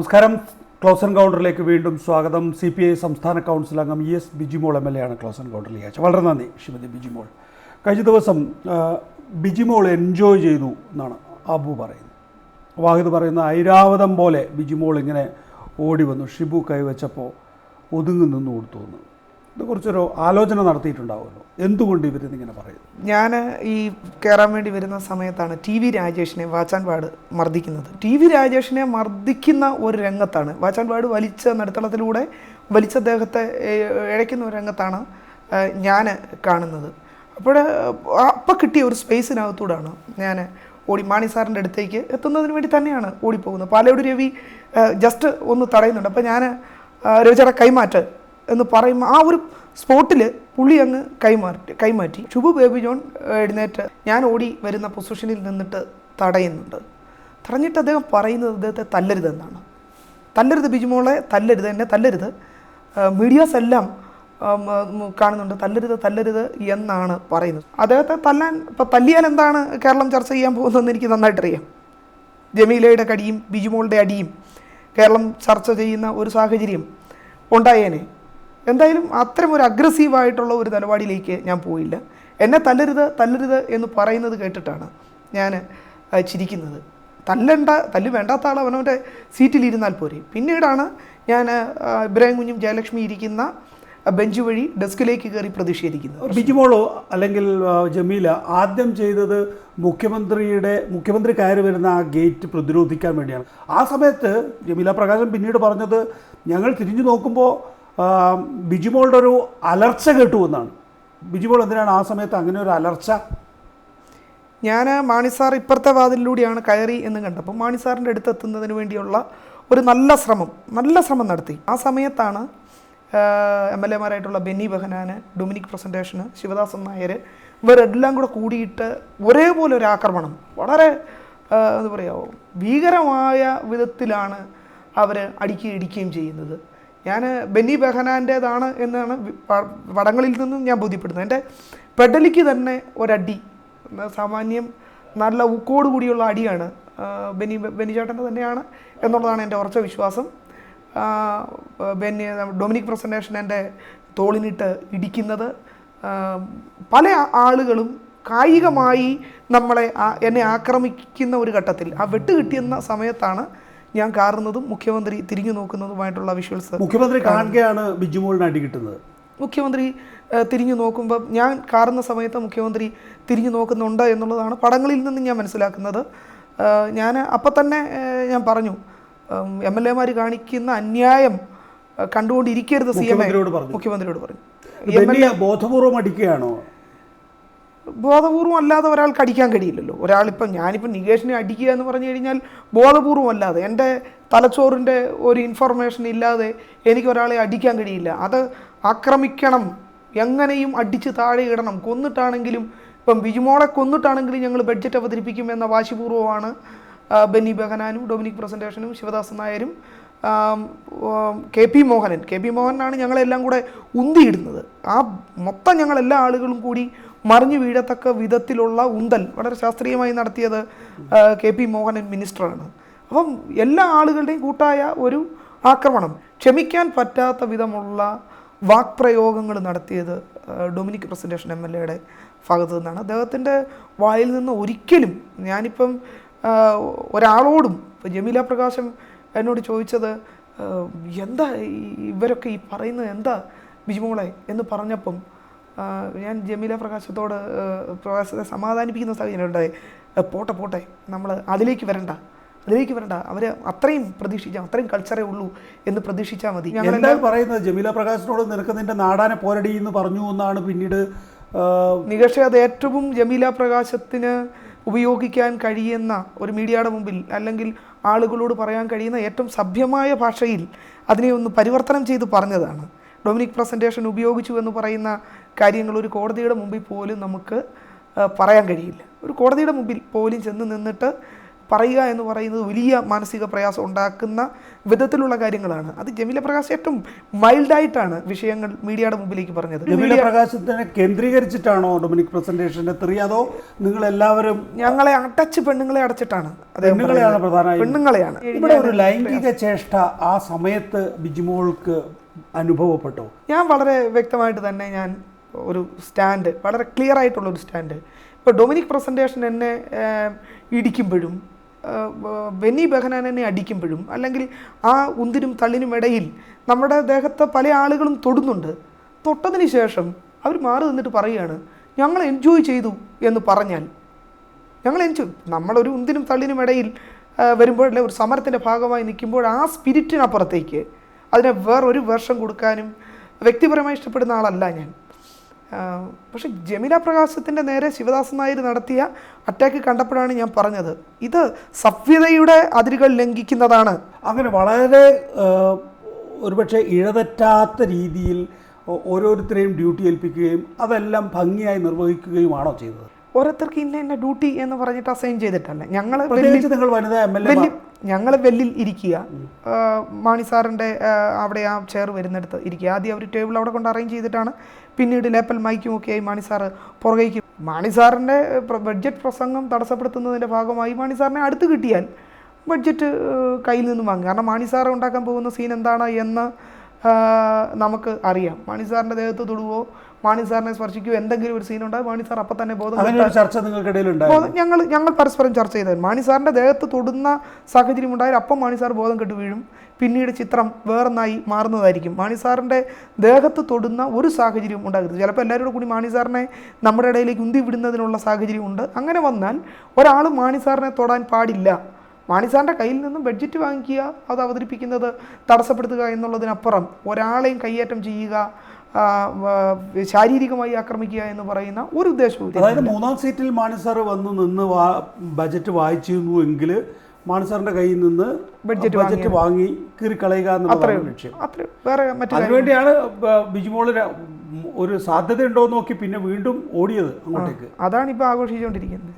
നമസ്കാരം. ക്ലോസ് എൻകൗണ്ടറിലേക്ക് വീണ്ടും സ്വാഗതം. CPI സംസ്ഥാന കൗൺസിൽ അംഗം ES ബിജിമോൾ MLA ആണ് ക്ലോസ് എൻകൗണ്ടറിൽ അയച്ചത്. വളരെ നന്ദി ശ്രീമതി ബിജിമോൾ. കഴിഞ്ഞ ദിവസം ബിജിമോൾ എൻജോയ് ചെയ്തു എന്നാണ് അബു പറയുന്നത്. വാഹിദ് പറയുന്ന ഐരാവതം പോലെ ബിജിമോൾ ഇങ്ങനെ ഓടി വന്നു, ഷിബു കൈവച്ചപ്പോൾ ഒതുങ്ങി നിന്ന് കൊടുത്തു എന്ന്. ഇതേക്കുറിച്ചൊരു ആലോചന നടത്തിയിട്ടുണ്ടാവുമല്ലോ, എന്തുകൊണ്ട് ഇവരിതിങ്ങനെ പറയുന്നു? ഞാൻ ഈ കയറാൻ വേണ്ടി വരുന്ന സമയത്താണ് TV രാജേഷിനെ വാച്ചാൻപാട് മർദ്ദിക്കുന്നത്. TV രാജേഷിനെ മർദ്ദിക്കുന്ന ഒരു രംഗത്താണ്, വാച്ചാൻപാട് വലിച്ച നടുത്തളത്തിലൂടെ വലിച്ച അദ്ദേഹത്തെ ഇഴയ്ക്കുന്ന ഒരു രംഗത്താണ് ഞാൻ കാണുന്നത്. അപ്പം കിട്ടിയ ഒരു സ്പേസിനകത്തൂടാണ് ഞാൻ ഓടി മാണി സാറിൻ്റെ അടുത്തേക്ക് എത്തുന്നതിന് വേണ്ടി തന്നെയാണ് ഓടിപ്പോകുന്നത്. പാലയോട് രവി ജസ്റ്റ് ഒന്ന് തടയുന്നുണ്ട്. അപ്പോൾ ഞാൻ രവിചേട്ടാ കൈമാറ്റ് എന്ന് പറയുമ്പോൾ ആ ഒരു സ്പോട്ടിൽ പുള്ളി അങ്ങ് കൈമാറ്റി. ഷുബു ബേബി ജോൺ എഴുന്നേറ്റ് ഞാൻ ഓടി വരുന്ന പൊസിഷനിൽ നിന്നിട്ട് തടയുന്നുണ്ട്. തടഞ്ഞിട്ട് അദ്ദേഹം പറയുന്നത് അദ്ദേഹത്തെ തല്ലരുതെന്നാണ്. തല്ലരുത് ബിജിമോളെ, തല്ലരുത്, എന്നെ തല്ലരുത്, മീഡിയാസ് എല്ലാം കാണുന്നുണ്ട്, തല്ലരുത് എന്നാണ് പറയുന്നത്. അദ്ദേഹത്തെ തല്ലിയാൽ എന്താണ് കേരളം ചർച്ച ചെയ്യാൻ പോകുന്നതെന്ന് എനിക്ക് നന്നായിട്ടറിയാം. ജമീലയുടെ കടിയും ബിജിമോളുടെ അടിയും കേരളം ചർച്ച ചെയ്യുന്ന ഒരു സാഹചര്യം ഉണ്ടായേനെ. എന്തായാലും അത്തരം ഒരു അഗ്രസീവായിട്ടുള്ള ഒരു നിലപാടിലേക്ക് ഞാൻ പോയില്ല. എന്നെ തല്ലരുത് എന്ന് പറയുന്നത് കേട്ടിട്ടാണ് ഞാൻ ചിരിക്കുന്നത്. തല്ല് വേണ്ടാത്ത ആൾ അവനവൻ്റെ സീറ്റിലിരുന്നാൽ പോരെ. പിന്നീടാണ് ഞാൻ ഇബ്രാഹിം കുഞ്ഞും ജയലക്ഷ്മി ഇരിക്കുന്ന ബെഞ്ച് വഴി ഡെസ്കിലേക്ക് കയറി പ്രതിഷേധിക്കുന്നത്. ബിജിമോളോ അല്ലെങ്കിൽ ജമീല ആദ്യം ചെയ്തത് മുഖ്യമന്ത്രി കയറി വരുന്ന ആ ഗേറ്റ് പ്രതിരോധിക്കാൻ വേണ്ടിയാണ്. ആ സമയത്ത് ജമീല പ്രകാശം പിന്നീട് പറഞ്ഞത് ഞങ്ങൾ തിരിഞ്ഞു നോക്കുമ്പോൾ ബിജിമോളുടെ ഒരു അലർച്ച കേട്ടു എന്നാണ്. ബിജിമോൾ എന്തിനാണ് ആ സമയത്ത് അങ്ങനെ ഒരു അലർച്ച? ഞാൻ മാണി സാർ ഇപ്പുറത്തെ വാതിലിലൂടെയാണ് കയറി എന്ന് കണ്ടപ്പോൾ മാണി സാറിൻ്റെ അടുത്ത് എത്തുന്നതിന് വേണ്ടിയുള്ള ഒരു നല്ല ശ്രമം നടത്തി. ആ സമയത്താണ് MLA മാരായിട്ടുള്ള ബെന്നി ബെഹനാൻ, ഡൊമിനിക് പ്രസൻറ്റേഷന്, ശിവദാസൻ നായർ ഇവരെല്ലാം കൂടെ കൂടിയിട്ട് ഒരേപോലെ ഒരു ആക്രമണം വളരെ എന്താ പറയുക ഭീകരമായ വിധത്തിലാണ് അവർ ഇടിക്കുകയും ചെയ്യുന്നത്. ഞാൻ ബെന്നി ബെഹനാൻ്റേതാണ് എന്നാണ് പടങ്ങളിൽ നിന്നും ഞാൻ ബോധ്യപ്പെടുന്നത്. എൻ്റെ പെഡലിക്ക് തന്നെ ഒരടി, സാമാന്യം നല്ല ഊക്കോട് കൂടിയുള്ള അടിയാണ് ബെന്നി ചേട്ടൻ്റെ തന്നെയാണ് എന്നുള്ളതാണ് എൻ്റെ ഉറച്ച വിശ്വാസം. ഡൊമിനിക് പ്രസൻറ്റേഷൻ എൻ്റെ തോളിനിട്ട് ഇടിക്കുന്നത്, പല ആളുകളും കായികമായി എന്നെ ആക്രമിക്കുന്ന ഒരു ഘട്ടത്തിൽ ആ വെട്ട് കിട്ടിയെന്ന സമയത്താണ് ഞാൻ കാറുന്നതും മുഖ്യമന്ത്രി തിരിഞ്ഞു നോക്കുന്നതുമായിട്ടുള്ള വിഷ്വൽസ്. മുഖ്യമന്ത്രി കാണുകയാണ് ബിജിമോളിന് അടി കിട്ടുന്നത്. മുഖ്യമന്ത്രി തിരിഞ്ഞു നോക്കുമ്പോൾ ഞാൻ കാറുന്ന സമയത്ത് മുഖ്യമന്ത്രി തിരിഞ്ഞു നോക്കുന്നുണ്ട് എന്നുള്ളതാണ് പടങ്ങളിൽ നിന്ന് ഞാൻ മനസ്സിലാക്കുന്നത്. ഞാൻ അപ്പം തന്നെ ഞാൻ പറഞ്ഞു, MLA മാർ കാണിക്കുന്ന അന്യായം കണ്ടുകൊണ്ടിരിക്കരുത് മുഖ്യമന്ത്രിയോട് പറഞ്ഞു. ബോധപൂർവം അടിക്കുകയാണോ? ബോധപൂർവം അല്ലാതെ ഒരാൾക്ക് അടിക്കാൻ കഴിയില്ലല്ലോ. ഞാനിപ്പോൾ നികേഷിനെ അടിക്കുക എന്ന് പറഞ്ഞു കഴിഞ്ഞാൽ ബോധപൂർവം അല്ലാതെ, എൻ്റെ തലച്ചോറിൻ്റെ ഒരു ഇൻഫർമേഷൻ ഇല്ലാതെ എനിക്ക് ഒരാളെ അടിക്കാൻ കഴിയില്ല. അത് ആക്രമിക്കണം, എങ്ങനെയും അടിച്ച് താഴെ ഇടണം, കൊന്നിട്ടാണെങ്കിലും. ഇപ്പം ബിജിമോളെ കൊന്നിട്ടാണെങ്കിലും ഞങ്ങൾ ബഡ്ജറ്റ് അവതരിപ്പിക്കും എന്ന വാശിപൂർവ്വമാണ് ബെന്നി ബെഹനാനും ഡൊമിനിക് പ്രസൻറ്റേഷനും ശിവദാസൻ നായരും KP മോഹനാണ് ഞങ്ങളെല്ലാം കൂടെ ഉന്തിയിടുന്നത്. ആ മൊത്തം ഞങ്ങളെല്ലാ ആളുകളും കൂടി മറിഞ്ഞു വീഴത്തക്ക വിധത്തിലുള്ള ഉന്തൽ വളരെ ശാസ്ത്രീയമായി നടത്തിയത് KP മോഹനൻ മിനിസ്റ്ററാണ്. അപ്പം എല്ലാ ആളുകളുടെയും കൂട്ടായ ഒരു ആക്രമണം, ക്ഷമിക്കാൻ പറ്റാത്ത വിധമുള്ള വാക്പ്രയോഗങ്ങൾ നടത്തിയത് ഡൊമിനിക് പ്രസൻറ്റേഷൻ MLA ഭാഗത്തു നിന്നാണ്. അദ്ദേഹത്തിൻ്റെ വായിൽ നിന്ന് ഒരിക്കലും ഞാനിപ്പം ഒരാളോടും, ഇപ്പോൾ ജമീല പ്രകാശം എന്നോട് ചോദിച്ചത് എന്താ ഇവരൊക്കെ ഈ പറയുന്നത് എന്താ ബിജിമോളെ എന്ന് പറഞ്ഞപ്പം ഞാൻ ജമീല പ്രകാശത്തെ സമാധാനിപ്പിക്കുന്ന സാഹചര്യം ഉണ്ടായി. പോട്ടെ നമ്മൾ അതിലേക്ക് വരണ്ട, അവർ അത്രയും അത്രയും കൾച്ചറേ ഉള്ളൂ എന്ന് പ്രതീക്ഷിച്ചാൽ മതി. ഞങ്ങളെല്ലാം പറയുന്നത് ജമീല പ്രകാശിനോട് നിനക്ക് നിന്റെ നാടാനെ പോരടി എന്ന് പറഞ്ഞു എന്നാണ് പിന്നീട് നികേഷ്. അത് ഏറ്റവും ജമീല പ്രകാശത്തിന് ഉപയോഗിക്കാൻ കഴിയുന്ന ഒരു മീഡിയയുടെ മുമ്പിൽ അല്ലെങ്കിൽ ആളുകളോട് പറയാൻ കഴിയുന്ന ഏറ്റവും സഭ്യമായ ഭാഷയിൽ അതിനെ ഒന്ന് പരിവർത്തനം ചെയ്ത് പറഞ്ഞതാണ്. ഡൊമിനിക് പ്രസൻറ്റേഷൻ ഉപയോഗിച്ചു എന്ന് പറയുന്ന കാര്യങ്ങൾ ഒരു കോടതിയുടെ മുമ്പിൽ പോലും നമുക്ക് പറയാൻ കഴിയില്ല. ഒരു കോടതിയുടെ മുമ്പിൽ പോലും ചെന്ന് നിന്നിട്ട് പറയുക എന്ന് പറയുന്നത് വലിയ മാനസിക പ്രയാസം ഉണ്ടാക്കുന്ന വിധത്തിലുള്ള കാര്യങ്ങളാണ്. അത് ജമീല പ്രകാശ് ഏറ്റവും മൈൽഡായിട്ടാണ് വിഷയങ്ങൾ മീഡിയയുടെ മുമ്പിലേക്ക് പറഞ്ഞത്. ജമീല പ്രകാശത്തിനെ കേന്ദ്രീകരിച്ചിട്ടാണോ ഡൊമിനിക് പ്രസന്റേഷന്റെ തെറി, അതോ നിങ്ങൾ എല്ലാവരും ഞങ്ങളെ പെണ്ണുങ്ങളെ അടച്ചിട്ടാണ്? പെണ്ണുങ്ങളെയാണ് പ്രധാനമായും. പെണ്ണുങ്ങളെയാണ്. ഇവിടെ ഒരു ലൈംഗിക ചേഷ്ട ആ സമയത്ത് ബിജിമോൾക്ക് അനുഭവപ്പെട്ടോ? ഞാൻ വളരെ വ്യക്തമായിട്ട് തന്നെ ഞാൻ ഒരു സ്റ്റാൻഡ്, വളരെ ക്ലിയർ ആയിട്ടുള്ളൊരു സ്റ്റാൻഡ്, ഇപ്പോൾ ഡൊമിനിക് പ്രസൻറ്റേഷൻ എന്നെ ഇടിക്കുമ്പോഴും ബെന്നി ബെഹനാൻ എന്നെ അടിക്കുമ്പോഴും അല്ലെങ്കിൽ ആ ഉന്തിനും തള്ളിനും ഇടയിൽ നമ്മുടെ ദേഹത്തെ പല ആളുകളും തൊടുന്നുണ്ട്. തൊട്ടതിന് ശേഷം അവർ മാറി നിന്നിട്ട് പറയുകയാണ് ഞങ്ങൾ എൻജോയ് ചെയ്തു എന്ന് പറഞ്ഞാൽ, ഞങ്ങൾ നമ്മളൊരു ഉന്തിനും തള്ളിനും ഇടയിൽ വരുമ്പോഴല്ലേ ഒരു സമരത്തിൻ്റെ ഭാഗമായി നിൽക്കുമ്പോൾ ആ സ്പിരിറ്റിനപ്പുറത്തേക്ക് അതിനെ വേറൊരു വേർഷൻ കൊടുക്കാനും വ്യക്തിപരമായി ഇഷ്ടപ്പെടുന്ന ആളല്ല ഞാൻ. പക്ഷെ ജമീല പ്രകാശത്തിൻ്റെ നേരെ ശിവദാസൻ നായർ നടത്തിയ അറ്റാക്ക് കണ്ടപ്പോഴാണ് ഞാൻ പറഞ്ഞത് ഇത് സഭ്യതയുടെ അതിരുകൾ ലംഘിക്കുന്നതാണ്. അങ്ങനെ വളരെ ഒരുപക്ഷെ ഇഴതെറ്റാത്ത രീതിയിൽ ഓരോരുത്തരെയും ഡ്യൂട്ടി ഏൽപ്പിക്കുകയും അതെല്ലാം ഭംഗിയായി നിർവഹിക്കുകയുമാണോ ചെയ്തത്? ഓരോരുത്തർക്ക് ഇന്ന ഡ്യൂട്ടി എന്ന് പറഞ്ഞിട്ട് അസൈൻ ചെയ്തിട്ടല്ല. ഞങ്ങൾ വെല്ലിൽ ഇരിക്കുക, മാണി സാറിൻ്റെ അവിടെ ആ ചെയർ വരുന്നിടത്ത് ഇരിക്കുക. ആദ്യം അവർ ടേബിൾ അവിടെ കൊണ്ട് അറേഞ്ച് ചെയ്തിട്ടാണ് പിന്നീട് ലേപ്പൽ മൈക്കും ഒക്കെ ആയി മാണി സാറ് പുറകേക്ക്. മാണി സാറിൻ്റെ ബഡ്ജറ്റ് പ്രസംഗം തടസ്സപ്പെടുത്തുന്നതിൻ്റെ ഭാഗമായി മാണി സാറിനെ അടുത്ത് കിട്ടിയാൽ ബഡ്ജറ്റ് കയ്യിൽ നിന്നും വാങ്ങും. കാരണം മാണി സാറ് ഉണ്ടാക്കാൻ പോകുന്ന സീൻ എന്താണ് എന്ന് നമുക്ക് അറിയാം. മാണി സാറിൻ്റെ ദേഹത്ത് തൊടുവോ മാണി സാറിനെ സ്പർശിക്കുകയോ എന്തെങ്കിലും ഒരു സീനുണ്ടാകും, മാണി സാർ അപ്പം തന്നെ ഞങ്ങൾ പരസ്പരം ചർച്ച ചെയ്തത്. മാണി സാറിൻ്റെ ദേഹത്ത് തൊടുന്ന സാഹചര്യം ഉണ്ടായാൽ അപ്പം മാണി സാർ ബോധം കെട്ട് വീഴും. പിന്നീട് ചിത്രം വേറൊന്നായി മാറുന്നതായിരിക്കും. മാണി സാറിൻ്റെ ദേഹത്ത് തൊടുന്ന ഒരു സാഹചര്യം ഉണ്ടാകരുത്. ചിലപ്പോൾ എല്ലാവരും കൂടി മാണി സാറിനെ നമ്മുടെ ഇടയിലേക്ക് ഉന്തി വിടുന്നതിനുള്ള സാഹചര്യമുണ്ട്. അങ്ങനെ വന്നാൽ ഒരാൾ മാണി സാറിനെ തൊടാൻ പാടില്ല. മാണി സാറിൻ്റെ കയ്യിൽ നിന്നും ബഡ്ജറ്റ് വാങ്ങിക്കുക, അത് അവതരിപ്പിക്കുന്നത് തടസ്സപ്പെടുത്തുക എന്നുള്ളതിനപ്പുറം ഒരാളെയും കയ്യേറ്റം ചെയ്യുക, ശാരീരികമായി ആക്രമിക്കുക എന്ന് പറയുന്ന ഒരു ഉദ്ദേശവും. അതായത് മൂന്നാം സീറ്റിൽ മാണി സാർ വന്ന് നിന്ന് ബജറ്റ് വായിച്ചിരുന്നു എങ്കിൽ മാണി സാറിന്റെ കയ്യിൽ നിന്ന് ബജറ്റ് വാങ്ങി കീറിക്കളയുക എന്നുള്ളതാണ് ലക്ഷ്യം. അതിനുവേണ്ടിയാണ് ബിജിമോള് ഒരു സാധ്യത ഉണ്ടോ എന്ന് നോക്കി പിന്നെ വീണ്ടും ഓടിയത് അങ്ങോട്ടേക്ക്. അതാണ് ഇപ്പോൾ ആഘോഷിച്ചുകൊണ്ടിരിക്കുന്നത്.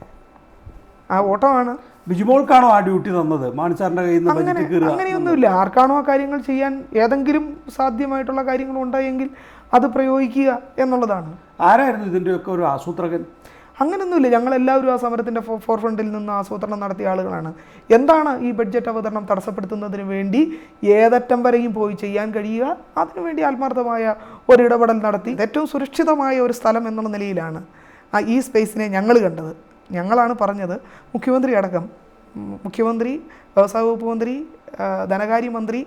ആ ഓട്ടമാണ്. ബിജിമോൾക്കാണോ ആ ഡ്യൂട്ടി തന്നത്? മാണി സാറിന്റെ കയ്യിൽ നിന്ന് ബജറ്റ് കീറുക? അങ്ങനെയൊന്നുമില്ല. ആർക്കാണോ ആ കാര്യങ്ങൾ ചെയ്യാൻ ഏതെങ്കിലും സാധ്യമായിട്ടുള്ള കാര്യങ്ങൾ ഉണ്ടായെങ്കിൽ അത് പ്രയോഗിക്കുക എന്നുള്ളതാണ്. ആരായിരുന്നു ഇതിൻ്റെയൊക്കെ ഒരു ആസൂത്രകൻ? അങ്ങനെയൊന്നുമില്ല. ഞങ്ങളെല്ലാവരും ആ സമരത്തിൻ്റെ ഫോർഫ്രണ്ടിൽ നിന്ന് ആസൂത്രണം നടത്തിയ ആളുകളാണ്. എന്താണ് ഈ ബഡ്ജറ്റ് അവതരണം തടസ്സപ്പെടുത്തുന്നതിന് വേണ്ടി ഏതറ്റം വരെയും പോയി ചെയ്യാൻ കഴിയുക, അതിനുവേണ്ടി ആത്മാർത്ഥമായ ഒരിടപെടൽ നടത്തി ഏറ്റവും സുരക്ഷിതമായ ഒരു സ്ഥലം എന്നുള്ള നിലയിലാണ് ഈ സ്പേസിനെ ഞങ്ങൾ കണ്ടത്. ഞങ്ങളാണ് പറഞ്ഞത്, മുഖ്യമന്ത്രി അടക്കം, മുഖ്യമന്ത്രി, വ്യവസായ വകുപ്പ് മന്ത്രി, ധനകാര്യമന്ത്രി,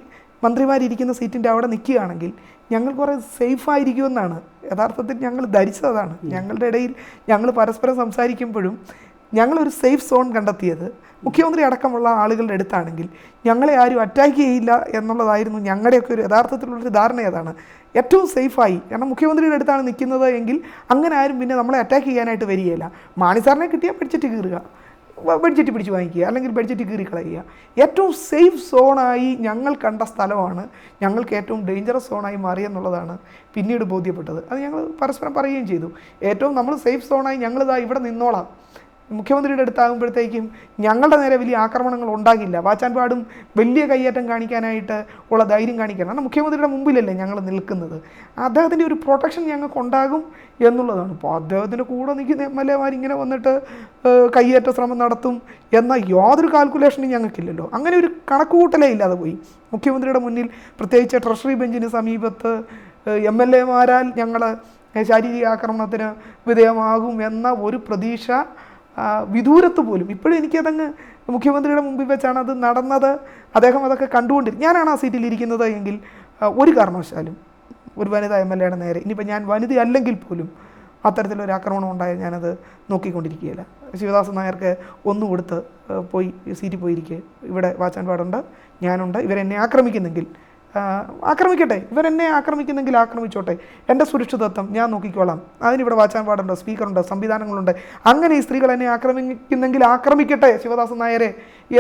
മന്ത്രിമാരിയ്ക്കുന്ന സീറ്റിൻ്റെ അവിടെ നിൽക്കുകയാണെങ്കിൽ ഞങ്ങൾ കുറേ സേഫായിരിക്കുമെന്നാണ് യഥാർത്ഥത്തിൽ ഞങ്ങൾ ധരിച്ചതാണ്. ഞങ്ങളുടെ ഇടയിൽ ഞങ്ങൾ പരസ്പരം സംസാരിക്കുമ്പോഴും ഞങ്ങളൊരു സേഫ് സോൺ കണ്ടെത്തിയത് മുഖ്യമന്ത്രി അടക്കമുള്ള ആളുകളുടെ അടുത്താണെങ്കിൽ ഞങ്ങളെ ആരും അറ്റാക്ക് ചെയ്യില്ല എന്നുള്ളതായിരുന്നു ഞങ്ങളുടെയൊക്കെ ഒരു യഥാർത്ഥത്തിലുള്ളൊരു ധാരണ. അതാണ് ഏറ്റവും സേഫായി. കാരണം മുഖ്യമന്ത്രിയുടെ അടുത്താണ് നിൽക്കുന്നത് എങ്കിൽ അങ്ങനെ ആരും പിന്നെ നമ്മളെ അറ്റാക്ക് ചെയ്യാനായിട്ട് വരികയില്ല. മാണി സാറിനെ കിട്ടിയാൽ ബഡ്ജറ്റ് കീറുക, ബഡ്ജറ്റ് പിടിച്ച് വാങ്ങിക്കുക, അല്ലെങ്കിൽ ബഡ്ജറ്റ് കീറിക്കളയുക. ഏറ്റവും സേഫ് സോണായി ഞങ്ങൾ കണ്ട സ്ഥലമാണ് ഞങ്ങൾക്ക് ഏറ്റവും ഡേഞ്ചറസ് സോണായി മാറിയെന്നുള്ളതാണ് പിന്നീട് ബോധ്യപ്പെട്ടത്. അത് ഞങ്ങൾ പരസ്പരം പറയുകയും ചെയ്തു. ഏറ്റവും നമ്മൾ സേഫ് സോണായി ഞങ്ങളിതാ ഇവിടെ നിന്നോളാം, മുഖ്യമന്ത്രിയുടെ അടുത്താകുമ്പോഴത്തേക്കും ഞങ്ങളുടെ നേരെ വലിയ ആക്രമണങ്ങൾ ഉണ്ടാകില്ല, വാച്ചാൻപാടും വലിയ കയ്യേറ്റം കാണിക്കാനായിട്ട് ഉള്ള ധൈര്യം കാണിക്കണം. കാരണം മുഖ്യമന്ത്രിയുടെ മുമ്പിലല്ലേ ഞങ്ങൾ നിൽക്കുന്നത്. അദ്ദേഹത്തിൻ്റെ ഒരു പ്രൊട്ടക്ഷൻ ഞങ്ങൾക്കുണ്ടാകും എന്നുള്ളതാണ്. അപ്പോൾ അദ്ദേഹത്തിൻ്റെ കൂടെ നിൽക്കുന്ന MLA ഇങ്ങനെ വന്നിട്ട് കയ്യേറ്റ ശ്രമം നടത്തും എന്ന യാതൊരു കാൽക്കുലേഷനും ഞങ്ങൾക്കില്ലല്ലോ. അങ്ങനെ ഒരു കണക്കുകൂട്ടലേ ഇല്ലാതെ പോയി. മുഖ്യമന്ത്രിയുടെ മുന്നിൽ പ്രത്യേകിച്ച് ട്രഷറി ബെഞ്ചിന് സമീപത്ത് MLA ഞങ്ങൾ ശാരീരിക ആക്രമണത്തിന് വിധേയമാകും എന്ന ഒരു പ്രതീക്ഷ വിദൂരത്ത് പോലും. ഇപ്പോഴും എനിക്കതങ്ങ് മുഖ്യമന്ത്രിയുടെ മുമ്പിൽ വെച്ചാണ് അത് നടന്നത്. അദ്ദേഹം അതൊക്കെ കണ്ടുകൊണ്ടിരിക്കും. ഞാനാണ് ആ സീറ്റിൽ ഇരിക്കുന്നത് എങ്കിൽ ഒരു കാരണവശാലും ഒരു വനിതാ MLA നേരെ, ഇനിയിപ്പോൾ ഞാൻ വനിത അല്ലെങ്കിൽ പോലും അത്തരത്തിലൊരു ആക്രമണം ഉണ്ടായാൽ ഞാനത് നോക്കിക്കൊണ്ടിരിക്കുകയില്ല. ശിവദാസൻ നായർക്ക് ഒന്നുകൊടുത്ത് പോയി സീറ്റിൽ പോയിരിക്കുക, ഇവിടെ വാച്ചാൻപാടുണ്ട്, ഞാനുണ്ട്, ഇവരെന്നെ ആക്രമിക്കുന്നെങ്കിൽ ആക്രമിക്കട്ടെ, ഇവരെന്നെ ആക്രമിക്കുന്നെങ്കിൽ ആക്രമിച്ചോട്ടെ, എൻ്റെ സുരക്ഷിതത്വം ഞാൻ നോക്കിക്കോളാം, അതിനിവിടെ വാച്ചാൻപാടുണ്ട്, സ്പീക്കറുണ്ട്, സംവിധാനങ്ങളുണ്ട്. അങ്ങനെ ഈ സ്ത്രീകൾ എന്നെ ആക്രമിക്കുന്നെങ്കിൽ ആക്രമിക്കട്ടെ ശിവദാസൻ നായരെ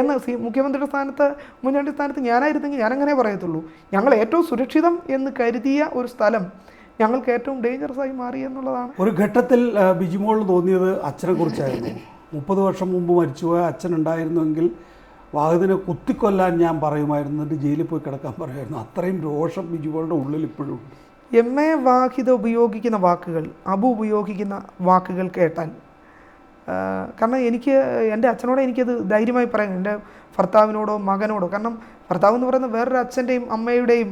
എന്ന് മുഖ്യമന്ത്രിയുടെ സ്ഥാനത്ത്, മുന്നണി സ്ഥാനത്ത് ഞാനായിരുന്നെങ്കിൽ ഞാനങ്ങനെ പറയത്തുള്ളൂ. ഞങ്ങൾ ഏറ്റവും സുരക്ഷിതം എന്ന് കരുതിയ ഒരു സ്ഥലം ഞങ്ങൾക്ക് ഏറ്റവും ഡേഞ്ചറസ് ആയി മാറി എന്നുള്ളതാണ്. ഒരു ഘട്ടത്തിൽ ബിജിമോൾ തോന്നിയത് അച്ഛനെ കുറിച്ചായിരുന്നു. 30 വർഷം മുമ്പ് മരിച്ചുപോയ അച്ഛനുണ്ടായിരുന്നുവെങ്കിൽ വാഹനത്തിനെ കുത്തിക്കൊല്ലാൻ ഞാൻ പറയുമായിരുന്നു, എന്നിട്ട് ജയിലിൽ പോയി കിടക്കാൻ പറയുമായിരുന്നു. അത്രയും രോഷം ബിജുമോളുടെ ഉള്ളിൽ ഇപ്പോഴും ഉണ്ട്. MA വാഹിദ ഉപയോഗിക്കുന്ന വാക്കുകൾ, അബു ഉപയോഗിക്കുന്ന വാക്കുകൾ കേട്ടാൽ, കാരണം എൻ്റെ അച്ഛനോട് എനിക്കത് ധൈര്യമായി പറയാം, എൻ്റെ ഭർത്താവിനോടോ മകനോടോ. കാരണം ഭർത്താവ് എന്ന് പറയുന്നത് വേറൊരു അച്ഛൻ്റെയും അമ്മയുടെയും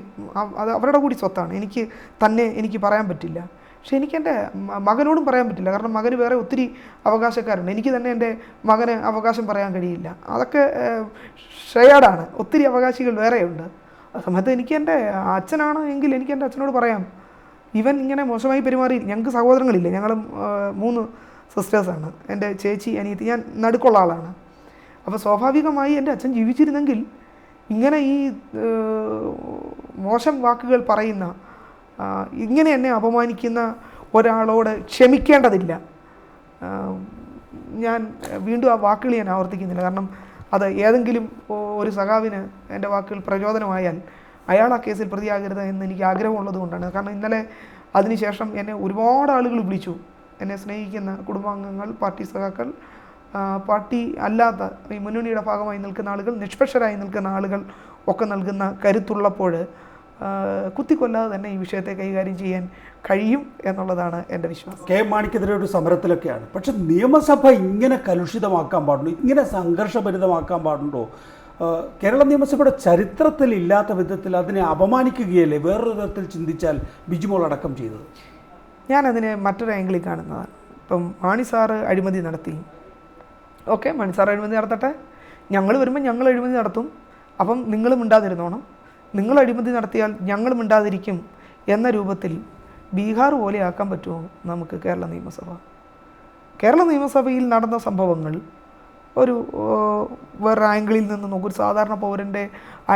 അത് അവരുടെ കൂടി സ്വത്താണ്. എനിക്ക് പറയാൻ പറ്റില്ല. പക്ഷേ എനിക്ക് എൻ്റെ മകനോടും പറയാൻ പറ്റില്ല. കാരണം മകന് വേറെ ഒത്തിരി അവകാശക്കാരുണ്ട്. എനിക്ക് തന്നെ എൻ്റെ മകന് അവകാശം പറയാൻ കഴിയില്ല. അതൊക്കെ ഷെയർഡാണ്. ഒത്തിരി അവകാശികൾ വേറെയുണ്ട്. ആ സമയത്ത് എനിക്ക് എൻ്റെ അച്ഛനാണ് എങ്കിൽ എനിക്ക് എൻ്റെ അച്ഛനോട് പറയാം, ഇവൻ ഇങ്ങനെ മോശമായി പെരുമാറി. ഞങ്ങൾക്ക് സഹോദരങ്ങളില്ല, ഞങ്ങൾ 3 സിസ്റ്റേഴ്സാണ്. എൻ്റെ ചേച്ചി, അനിയത്തി, ഞാൻ നടുക്കുള്ള ആളാണ്. അപ്പോൾ സ്വാഭാവികമായി എൻ്റെ അച്ഛൻ ജീവിച്ചിരുന്നെങ്കിൽ ഇങ്ങനെ ഈ മോശം വാക്കുകൾ പറയുന്ന, ഇങ്ങനെ എന്നെ അപമാനിക്കുന്ന ഒരാളോട് ക്ഷമിക്കേണ്ടതില്ല. ഞാൻ വീണ്ടും ആ വാക്കുകൾ ഞാൻ ആവർത്തിക്കുന്നില്ല. കാരണം അത് ഏതെങ്കിലും ഒരു സഖാവിന് എൻ്റെ വാക്കുകൾ പ്രചോദനമായാൽ അയാൾ ആ കേസിൽ പ്രതിയാകരുത് എന്ന് എനിക്ക് ആഗ്രഹമുള്ളത് കൊണ്ടാണ്. കാരണം ഇന്നലെ അതിനുശേഷം എന്നെ ഒരുപാട് ആളുകൾ വിളിച്ചു. എന്നെ സ്നേഹിക്കുന്ന കുടുംബാംഗങ്ങൾ, പാർട്ടി സഖാക്കൾ, പാർട്ടി അല്ലാത്ത ഈ മുന്നണിയുടെ ഭാഗമായി നിൽക്കുന്ന ആളുകൾ, നിഷ്പക്ഷരായി നിൽക്കുന്ന ആളുകൾ ഒക്കെ നൽകുന്ന കരുത്തുള്ളപ്പോൾ കുത്തിക്കൊല്ലാതെ തന്നെ ഈ വിഷയത്തെ കൈകാര്യം ചെയ്യാൻ കഴിയും എന്നുള്ളതാണ് എൻ്റെ വിശ്വാസം. കെ മാണിക്കെതിരെ ഒരു സമരത്തിലൊക്കെയാണ്. പക്ഷെ നിയമസഭ ഇങ്ങനെ കലുഷിതമാക്കാൻ പാടുണ്ടോ? ഇങ്ങനെ സംഘർഷഭരിതമാക്കാൻ പാടുണ്ടോ? കേരള നിയമസഭയുടെ ചരിത്രത്തിൽ ഇല്ലാത്ത വിധത്തിൽ അതിനെ അപമാനിക്കുകയല്ലേ വേറൊരു വിധത്തിൽ ചിന്തിച്ചാൽ ബിജുമോൾ അടക്കം ചെയ്തത്? ഞാനതിനെ മറ്റൊരു ആംഗിളിൽ കാണുന്നതാണ്. ഇപ്പം മാണി സാറ് അഴിമതി നടത്തി, ഓക്കെ, മാണി സാർ അഴിമതി നടത്തട്ടെ. ഞങ്ങൾ വരുമ്പോൾ ഞങ്ങൾ അഴിമതി നടത്തും, അപ്പം നിങ്ങളും മിണ്ടാതിരുന്നോണം. നിങ്ങൾ അഴിമതി നടത്തിയാൽ ഞങ്ങൾ മിണ്ടാതിരിക്കും എന്ന രൂപത്തിൽ ബീഹാർ പോലെ ആക്കാൻ പറ്റുമോ നമുക്ക് കേരള നിയമസഭ? കേരള നിയമസഭയിൽ നടന്ന സംഭവങ്ങൾ ഒരു വേറെ ആംഗിളിൽ നിന്ന് നോക്കും, ഒരു സാധാരണ പൗരൻ്റെ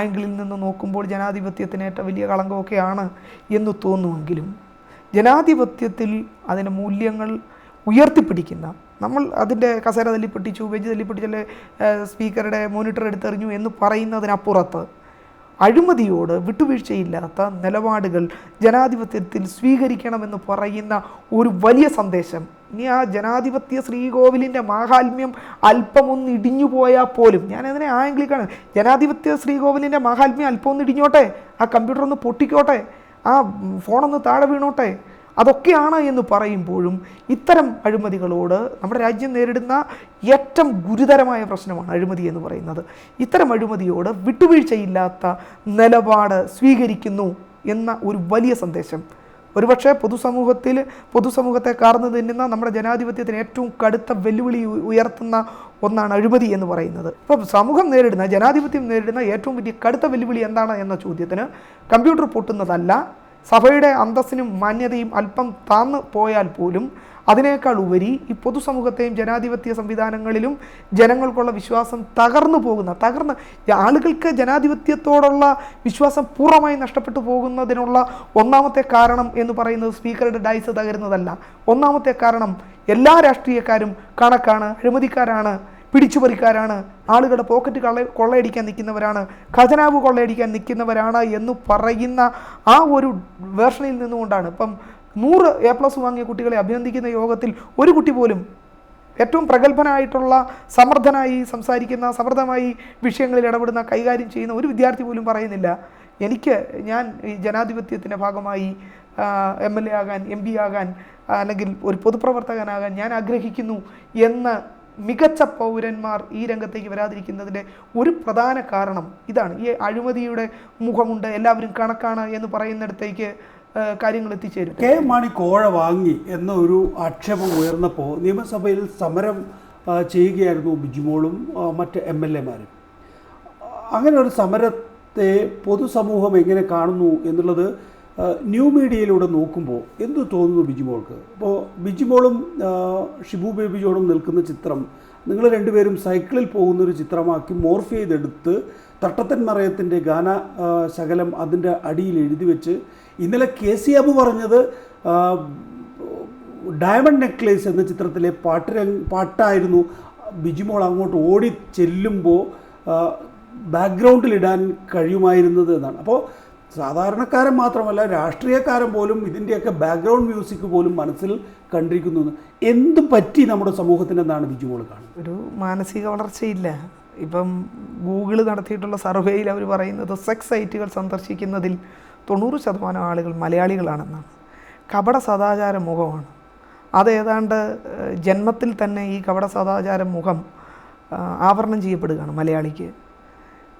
ആംഗിളിൽ നിന്ന് നോക്കുമ്പോൾ ജനാധിപത്യത്തിനേറ്റ വലിയ കളങ്കമൊക്കെയാണ് എന്ന് തോന്നുമെങ്കിലും ജനാധിപത്യത്തിൽ അതിൻ്റെ മൂല്യങ്ങൾ ഉയർത്തിപ്പിടിക്കുന്ന, നമ്മൾ അതിൻ്റെ കസേര തല്ലിപ്പൊട്ടിച്ചു, ബെഞ്ച് തല്ലിപ്പൊട്ടിച്ചല്ലേ സ്പീക്കറുടെ മോണിറ്റർ എടുത്തെറിഞ്ഞു എന്ന് പറയുന്നതിനപ്പുറത്ത് അഴിമതിയോട് വിട്ടുവീഴ്ചയില്ലാത്ത നിലപാടുകൾ ജനാധിപത്യത്തിൽ സ്വീകരിക്കണമെന്ന് പറയുന്ന ഒരു വലിയ സന്ദേശം. ഇനി ആ ജനാധിപത്യ ശ്രീകോവിലിൻ്റെ മാഹാത്മ്യം അല്പമൊന്ന് ഇടിഞ്ഞു പോയാൽ പോലും, ഞാനതിനെ ആ ആംഗിളിൽ കാണും. ജനാധിപത്യ ശ്രീകോവിലിൻ്റെ മാഹാത്മ്യം അല്പം ഒന്ന് ഇടിഞ്ഞോട്ടെ, ആ കമ്പ്യൂട്ടർ ഒന്ന് പൊട്ടിക്കോട്ടെ, ആ ഫോണൊന്ന് താഴെ വീണോട്ടെ, അതൊക്കെയാണ് എന്ന് പറയുമ്പോഴും ഇത്തരം അഴിമതികളോട് നമ്മുടെ രാജ്യം നേരിടുന്ന ഏറ്റവും ഗുരുതരമായ പ്രശ്നമാണ് അഴിമതി എന്ന് പറയുന്നത്. ഇത്തരം അഴിമതിയോട് വിട്ടുവീഴ്ചയില്ലാത്ത നിലപാട് സ്വീകരിക്കുന്നു എന്ന ഒരു വലിയ സന്ദേശം ഒരുപക്ഷെ പൊതുസമൂഹത്തെ കാർന്നു തിന്നുന്ന നമ്മുടെ ജനാധിപത്യത്തിന് ഏറ്റവും കടുത്ത വെല്ലുവിളി ഉയർത്തുന്ന ഒന്നാണ് അഴിമതി എന്ന് പറയുന്നത്. ഇപ്പോൾ ജനാധിപത്യം നേരിടുന്ന ഏറ്റവും വലിയ കടുത്ത വെല്ലുവിളി എന്താണ് എന്ന ചോദ്യത്തിന് കമ്പ്യൂട്ടർ പൊട്ടുന്നതല്ല, സഭയുടെ അന്തസ്സിനും മാന്യതയും അല്പം താന്നു പോയാൽ പോലും അതിനേക്കാൾ ഉപരി ഈ പൊതുസമൂഹത്തെയും ജനാധിപത്യ സംവിധാനങ്ങളിലും ജനങ്ങൾക്കുള്ള വിശ്വാസം തകർന്ന് ആളുകൾക്ക് ജനാധിപത്യത്തോടുള്ള വിശ്വാസം പൂർണ്ണമായി നഷ്ടപ്പെട്ടു പോകുന്നതിനുള്ള ഒന്നാമത്തെ കാരണം എന്ന് പറയുന്നത് സ്പീക്കറുടെ ഡൈസ് തകരുന്നതല്ല. ഒന്നാമത്തെ കാരണം എല്ലാ രാഷ്ട്രീയക്കാരും കണക്കാണ്, അഴിമതിക്കാരാണ്, പിടിച്ചുപറിക്കാരാണ്, ആളുകളുടെ പോക്കറ്റ് കൊള്ളയടിക്കാൻ നിൽക്കുന്നവരാണ്, ഖജനാവ് കൊള്ളയടിക്കാൻ നിൽക്കുന്നവരാണ് എന്ന് പറയുന്ന ആ ഒരു വേർഷനിൽ നിന്നുകൊണ്ടാണ് ഇപ്പം 100 A+ വാങ്ങിയ കുട്ടികളെ അഭിനന്ദിക്കുന്ന യോഗത്തിൽ ഒരു കുട്ടി പോലും, ഏറ്റവും പ്രഗത്ഭനായിട്ടുള്ള, സമർത്ഥനായി സംസാരിക്കുന്ന, സമൃദ്ധമായി വിഷയങ്ങളിൽ ഇടപെടുന്ന, കൈകാര്യം ചെയ്യുന്ന ഒരു വിദ്യാർത്ഥി പോലും പറയുന്നില്ല ഞാൻ ഈ ജനാധിപത്യത്തിൻ്റെ ഭാഗമായി MLA ആകാൻ, MP ആകാൻ, അല്ലെങ്കിൽ ഒരു പൊതുപ്രവർത്തകനാകാൻ ഞാൻ ആഗ്രഹിക്കുന്നു എന്ന് മികച്ച പൗരന്മാർ ഈ രംഗത്തേക്ക് വരാതിരിക്കുന്നതിൻ്റെ ഒരു പ്രധാന കാരണം ഇതാണ്. ഈ അഴിമതിയുടെ മുഖമുണ്ട്, എല്ലാവരും കണക്കാണ് എന്ന് പറയുന്നിടത്തേക്ക് കാര്യങ്ങൾ എത്തിച്ചേരും. കെ മാണി കോഴ വാങ്ങി എന്ന ഒരു ആക്ഷേപം ഉയർന്നപ്പോൾ നിയമസഭയിൽ സമരം ചെയ്യുകയായിരുന്നു ബിജുമോളും മറ്റ് MLA-മാരും. അങ്ങനെ ഒരു സമരത്തെ പൊതുസമൂഹം എങ്ങനെ കാണുന്നു എന്നുള്ളത് ന്യൂ മീഡിയയിലൂടെ നോക്കുമ്പോൾ എന്തു തോന്നുന്നു ബിജുമോൾക്ക്? ഇപ്പോൾ ബിജുമോളും ഷിബു ബേബി ജോണും നിൽക്കുന്ന ചിത്രം നിങ്ങൾ രണ്ടുപേരും സൈക്കിളിൽ പോകുന്നൊരു ചിത്രമാക്കി മോർഫ് ചെയ്തെടുത്ത് തട്ടത്തൻ മറയത്തിൻ്റെ ഗാന ശകലം അതിൻ്റെ അടിയിൽ എഴുതി വെച്ച്, ഇന്നലെ KC അബു പറഞ്ഞത് ഡയമണ്ട് നെക്ലേസ് എന്ന ചിത്രത്തിലെ പാട്ടായിരുന്നു ബിജുമോൾ അങ്ങോട്ട് ഓടി ചെല്ലുമ്പോൾ ബാക്ക്ഗ്രൗണ്ടിലിടാൻ കഴിയുമായിരുന്നത് എന്നാണ്. അപ്പോൾ സാധാരണക്കാരൻ മാത്രമല്ല രാഷ്ട്രീയക്കാരൻ പോലും ഇതിൻ്റെയൊക്കെ ബാക്ക്ഗ്രൗണ്ട് മ്യൂസിക് പോലും മനസ്സിൽ കണ്ടിരിക്കുന്നു. എന്ത് പറ്റി നമ്മുടെ സമൂഹത്തിനെന്നാണ് ബിജുമോൾ കാണുന്നത്? ഒരു മാനസിക വളർച്ചയില്ല. ഇപ്പം ഗൂഗിൾ നടത്തിയിട്ടുള്ള സർവേയിൽ അവർ പറയുന്നത് സെക്സ് സൈറ്റുകൾ സന്ദർശിക്കുന്നതിൽ 90% ആളുകൾ മലയാളികളാണെന്നാണ്. കപട സദാചാര മുഖമാണ് അത്. ഏതാണ്ട് ജന്മത്തിൽ തന്നെ ഈ കപട സദാചാര മുഖം ആവരണം ചെയ്യപ്പെടുകയാണ് മലയാളിക്ക്.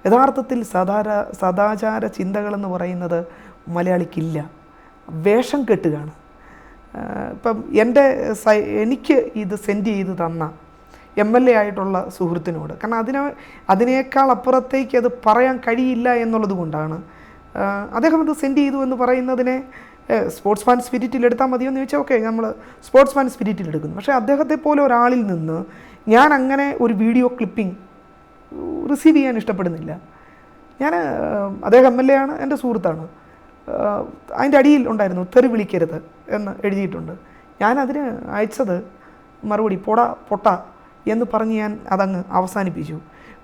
യഥാർത്ഥത്തിൽ സദാചാര ചിന്തകളെന്ന് പറയുന്നത് മലയാളിക്കില്ല. വേഷം കെട്ടുകയാണ്. ഇപ്പം എനിക്ക് ഇത് സെൻഡ് ചെയ്ത് തന്ന MLA ആയിട്ടുള്ള സുഹൃത്തിനോട്, കാരണം അതിനേക്കാൾ അപ്പുറത്തേക്ക് അത് പറയാൻ കഴിയില്ല എന്നുള്ളത് കൊണ്ടാണ് അദ്ദേഹം അത് സെൻഡ് ചെയ്തു എന്ന് പറയുന്നതിനെ സ്പോർട്സ്മാൻ സ്പിരിറ്റിൽ എടുത്താൽ മതിയോ എന്ന് ചോദിച്ചാൽ ഓക്കെ, നമ്മൾ സ്പോർട്സ്മാൻ സ്പിരിറ്റിൽ എടുക്കുന്നു. പക്ഷേ അദ്ദേഹത്തെ പോലെ ഒരാളിൽ നിന്ന് ഞാൻ അങ്ങനെ ഒരു വീഡിയോ ക്ലിപ്പിംഗ് റിസീവ് ചെയ്യാൻ ഇഷ്ടപ്പെടുന്നില്ല. അദ്ദേഹം MLA ആണ്, എൻ്റെ സുഹൃത്താണ്. അതിൻ്റെ അടിയിൽ ഉണ്ടായിരുന്നു തെറി വിളിക്കരുത് എന്ന് എഴുതിയിട്ടുണ്ട്. ഞാനതിന് അയച്ചത് മറുപടി പൊട്ട എന്ന് പറഞ്ഞ് ഞാൻ അതങ്ങ് അവസാനിപ്പിച്ചു.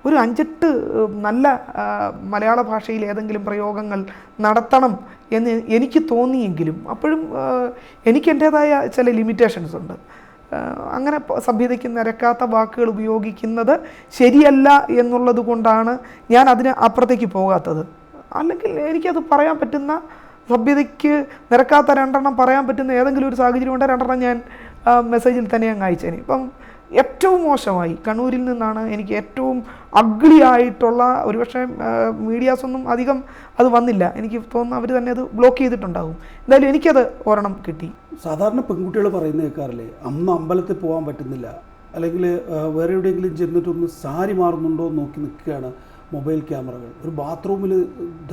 ഒരു 5-8 നല്ല മലയാള ഭാഷയിൽ ഏതെങ്കിലും പ്രയോഗങ്ങൾ നടത്തണം എന്ന് എനിക്ക് തോന്നിയെങ്കിലും അപ്പോഴും എനിക്ക് എൻ്റേതായ ചില ലിമിറ്റേഷൻസ് ഉണ്ട്. അങ്ങനെ സഭ്യതയ്ക്ക് നിരക്കാത്ത വാക്കുകൾ ഉപയോഗിക്കുന്നത് ശരിയല്ല എന്നുള്ളത് കൊണ്ടാണ് ഞാൻ അതിന് അപ്പുറത്തേക്ക് പോകാത്തത്. അല്ലെങ്കിൽ എനിക്കത് പറയാൻ പറ്റുന്ന, സഭ്യതയ്ക്ക് നിരക്കാത്ത 2 പറയാൻ പറ്റുന്ന ഏതെങ്കിലും ഒരു സാഹചര്യം ഉണ്ടെങ്കിൽ 2 ഞാൻ മെസ്സേജിൽ തന്നെ അങ്ങ് അയച്ചേനെ. ഇപ്പം ഏറ്റവും മോശമായി കണ്ണൂരിൽ നിന്നാണ് എനിക്ക് ഏറ്റവും അഗ്ലി ആയിട്ടുള്ള, ഒരുപക്ഷെ മീഡിയാസൊന്നും അധികം അത് വന്നില്ല, എനിക്ക് തോന്നുന്നു അവർ തന്നെ അത് ബ്ലോക്ക് ചെയ്തിട്ടുണ്ടാകും. എന്തായാലും എനിക്കത് ഒരെണ്ണം കിട്ടി. സാധാരണ പെൺകുട്ടികൾ പറയുന്ന കേൾക്കാറില്ലേ, അന്ന് അമ്പലത്തിൽ പോകാൻ പറ്റുന്നില്ല, അല്ലെങ്കിൽ വേറെ എവിടെയെങ്കിലും ചെന്നിട്ടൊന്ന് സാരി മാറുന്നുണ്ടോ എന്ന് നോക്കി നിൽക്കുകയാണ് മൊബൈൽ ക്യാമറകൾ. ഒരു ബാത്റൂമിൽ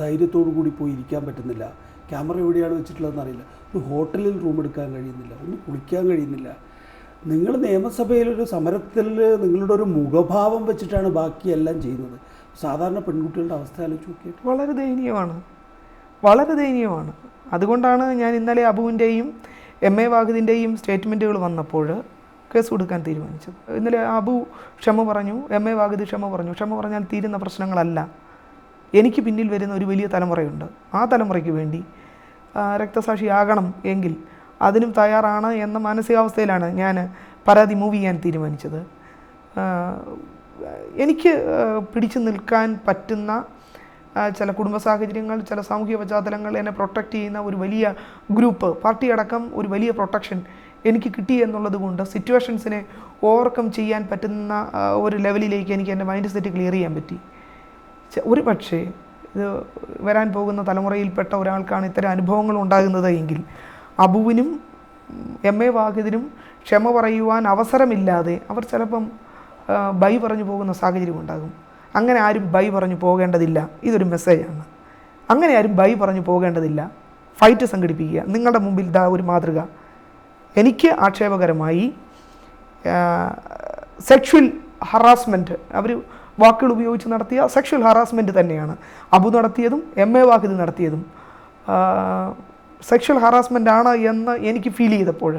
ധൈര്യത്തോടു കൂടി പോയി ഇരിക്കാൻ പറ്റുന്നില്ല, ക്യാമറ എവിടെയാണ് വെച്ചിട്ടുള്ളതെന്ന് അറിയില്ല. ഒരു ഹോട്ടലിൽ റൂം എടുക്കാൻ കഴിയുന്നില്ല, ഒന്ന് കുളിക്കാൻ കഴിയുന്നില്ല. നിങ്ങൾ നിയമസഭയിലൊരു സമരത്തിൽ നിങ്ങളുടെ ഒരു മുഖഭാവം വെച്ചിട്ടാണ് ബാക്കിയെല്ലാം ചെയ്യുന്നത്. സാധാരണ പെൺകുട്ടികളുടെ അവസ്ഥ ആലോചിച്ച് നോക്കിയിട്ട് വളരെ ദയനീയമാണ്, വളരെ ദയനീയമാണ്. അതുകൊണ്ടാണ് ഞാൻ ഇന്നലെ അബുവിൻ്റെയും MA വാഹിദിൻ്റെയും സ്റ്റേറ്റ്മെൻറ്റുകൾ വന്നപ്പോൾ കേസ് കൊടുക്കാൻ തീരുമാനിച്ചത്. ഇന്നലെ അബു ക്ഷമ പറഞ്ഞു, MA വാഹിദ് ക്ഷമ പറഞ്ഞു. ക്ഷമ പറഞ്ഞാൽ തീരുന്ന പ്രശ്നങ്ങളല്ല. എനിക്ക് പിന്നിൽ വരുന്ന ഒരു വലിയ തലമുറയുണ്ട്. ആ തലമുറയ്ക്ക് വേണ്ടി രക്തസാക്ഷിയാകണം എങ്കിൽ അതിനും തയ്യാറാണ് എന്ന മാനസികാവസ്ഥയിലാണ് ഞാൻ പരാതി മൂവ് ചെയ്യാൻ തീരുമാനിച്ചത്. എനിക്ക് പിടിച്ചു നിൽക്കാൻ പറ്റുന്ന ചില കുടുംബ സാഹചര്യങ്ങൾ, ചില സാമൂഹിക പശ്ചാത്തലങ്ങൾ, എന്നെ പ്രൊട്ടക്റ്റ് ചെയ്യുന്ന ഒരു വലിയ ഗ്രൂപ്പ്, പാർട്ടി അടക്കം ഒരു വലിയ പ്രൊട്ടക്ഷൻ എനിക്ക് കിട്ടി എന്നുള്ളത് കൊണ്ട് സിറ്റുവേഷൻസിനെ ഓവർകം ചെയ്യാൻ പറ്റുന്ന ഒരു ലെവലിലേക്ക് എനിക്ക് എൻ്റെ മൈൻഡ് സെറ്റ് ക്ലിയർ ചെയ്യാൻ പറ്റി. ഒരു പക്ഷേ ഇത് വരാൻ പോകുന്ന തലമുറയിൽപ്പെട്ട ഒരാൾക്കാണ് ഇത്തരം അനുഭവങ്ങൾ ഉണ്ടാകുന്നത് എങ്കിൽ അബുവിനും MA വാഹിദിനും ക്ഷമ പറയുവാൻ അവസരമില്ലാതെ അവർ ചിലപ്പം ബൈ പറഞ്ഞു പോകുന്ന സാഹചര്യം ഉണ്ടാകും. അങ്ങനെ ആരും ബൈ പറഞ്ഞു പോകേണ്ടതില്ല. ഇതൊരു മെസ്സേജാണ്. അങ്ങനെ ആരും ബൈ പറഞ്ഞു പോകേണ്ടതില്ല. ഫൈറ്റ് സംഘടിപ്പിക്കുക. നിങ്ങളുടെ മുമ്പിൽ ഇതാ ഒരു മാതൃക. എനിക്ക് ആക്ഷേപകരമായി സെക്ഷൽ ഹറാസ്മെൻറ്റ്, അവർ വാക്കുകൾ ഉപയോഗിച്ച് നടത്തിയ സെക്ഷൽ ഹറാസ്മെൻറ്റ് തന്നെയാണ് അബു നടത്തിയതും MA വാഹിദ് നടത്തിയതും. സെക്ഷൽ ഹറാസ്മെൻ്റ് ആണ് എന്ന് എനിക്ക് ഫീൽ ചെയ്തപ്പോൾ,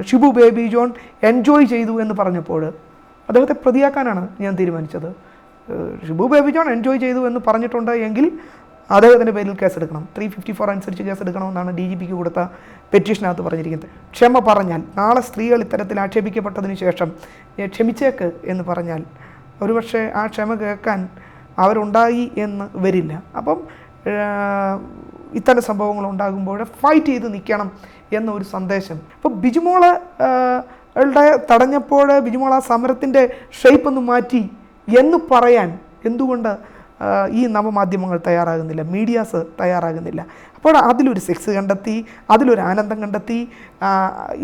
ഷിബു ബേബി ജോൺ എൻജോയ് ചെയ്തു എന്ന് പറഞ്ഞപ്പോൾ അദ്ദേഹത്തെ പ്രതിയാക്കാനാണ് ഞാൻ തീരുമാനിച്ചത്. ഷിബു ബേബി ജോൺ എൻജോയ് ചെയ്തു എന്ന് പറഞ്ഞിട്ടുണ്ട് എങ്കിൽ അദ്ദേഹത്തിൻ്റെ പേരിൽ കേസെടുക്കണം. 354 അനുസരിച്ച് കേസെടുക്കണമെന്നാണ് DGPക്ക് കൊടുത്ത പെറ്റീഷനകത്ത് പറഞ്ഞിരിക്കുന്നത്. ക്ഷമ പറഞ്ഞാൽ, നാളെ സ്ത്രീകൾ ഇത്തരത്തിൽ ആക്ഷേപിക്കപ്പെട്ടതിന് ശേഷം ക്ഷമിച്ചേക്ക് എന്ന് പറഞ്ഞാൽ ഒരുപക്ഷെ ആ ക്ഷമ കേൾക്കാൻ അവരുണ്ടായി എന്ന് വരില്ല. അപ്പം ഇത്തരം സംഭവങ്ങൾ ഉണ്ടാകുമ്പോൾ ഫൈറ്റ് ചെയ്ത് നിൽക്കണം എന്നൊരു സന്ദേശം. ഇപ്പോൾ ബിജുമോളെ തടഞ്ഞപ്പോൾ ബിജുമോൾ ആ സമരത്തിൻ്റെ ഷേപ്പ് ഒന്ന് മാറ്റി എന്ന് പറയാൻ എന്തുകൊണ്ട് ഈ നവമാധ്യമങ്ങൾ തയ്യാറാകുന്നില്ല, മീഡിയാസ് തയ്യാറാകുന്നില്ല? അപ്പോൾ അതിലൊരു സെക്സ് കണ്ടെത്തി, അതിലൊരു ആനന്ദം കണ്ടെത്തി,